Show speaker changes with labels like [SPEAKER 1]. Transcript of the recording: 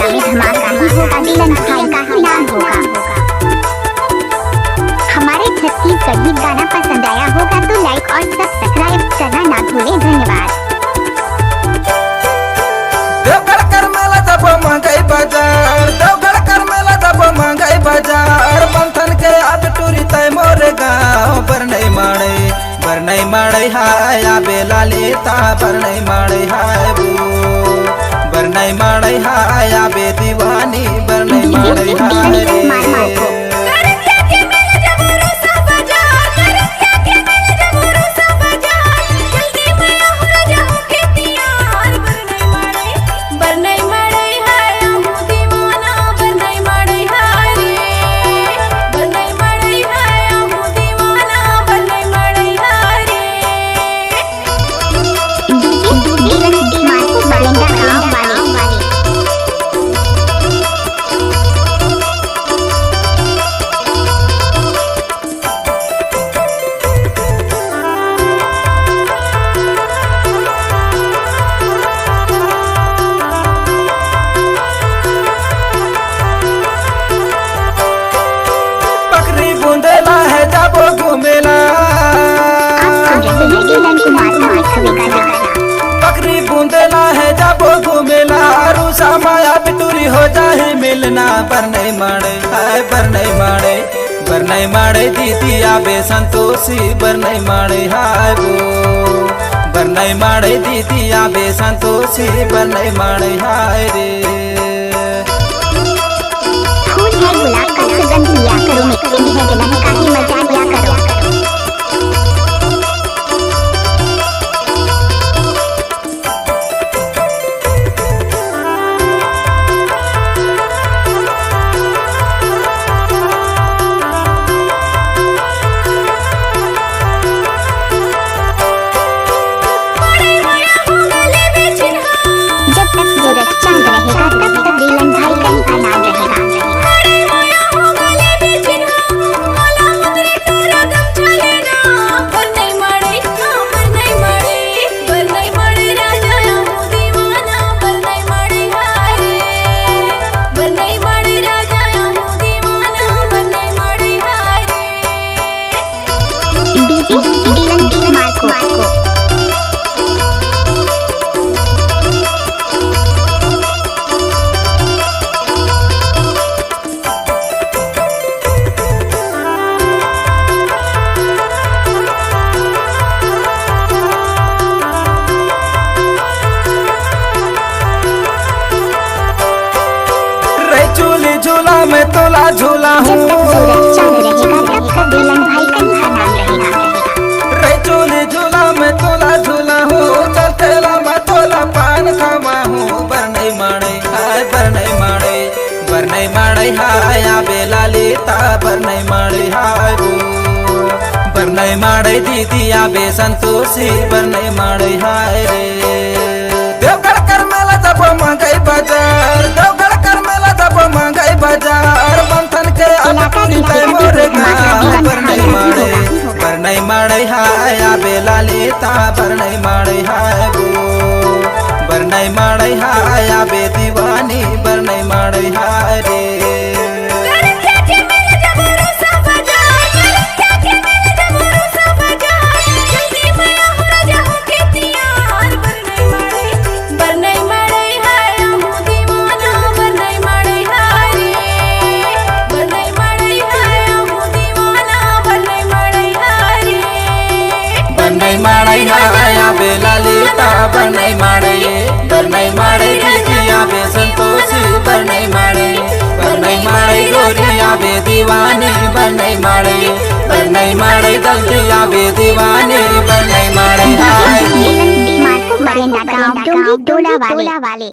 [SPEAKER 1] में धमाका ही होगा, दिलन भाई का ही नाम होगा। हमारे छत्तीसगढ़ी गाना पसंद आया होगा तो लाइक और सब्सक्राइब करना ना भूलें। धन्यवाद।
[SPEAKER 2] देवगढ़ कर मेला जब महंगाई बाजार, देवगढ़ कर मेला जब महंगाई बाजार, बंधन के अब टूरी तय मोरे गाँव पर नहीं मारे हाय आबे लालिता पर नहीं मारे हाय बू बर नहीं मारे हाय आबे दीवानी बर नहीं मारे हाय रे। बकरी बूंदेला है जब घूमेला, रूसा माया बिटूरी हो जाए मिलना पर नहीं मारे हाय बर नहीं मारे दीदी आबे संतोषी बर नहीं मारे हाय वो बर नहीं मारे दीदी आबे संतोषी बर नहीं मारे हाय रे।
[SPEAKER 1] फूल है गुलाब का सुगंध लिया करो, मिक्सिंग है गिलहरी का ही मजा लिया करो।
[SPEAKER 2] झूला में तोला झूला हूँ, चोली झूला में तोला झूला हूँ, चलतेला मैं तोला पान खावा हूँ। बर नहीं मारे हाय आबे लालिता बर नहीं मारे हाय वो बर नहीं मारे दीदी आबे संतोषी बर नहीं मारे हाय रे। देवगढ़ कर मेला जब महंगाई बाजार, देवगढ़ कर मेला जब महंगाई बाजार, बंधन के मोरे गाँव बर नहीं मारे हाय आबे लालिता बर नहीं मारे हाय वो बर नहीं मारे हाय आबे दीवानी बर नहीं मारे हाय रे। नहीं मारे हाय आबे लालिता बर नहीं मारे दीदी आबे संतोषी बर नहीं मारे गोरी आबे दीवानी बर नहीं मारे जल्दी आबे दीवानी बर नहीं मारे हाय।
[SPEAKER 1] गाँव डोला वाले।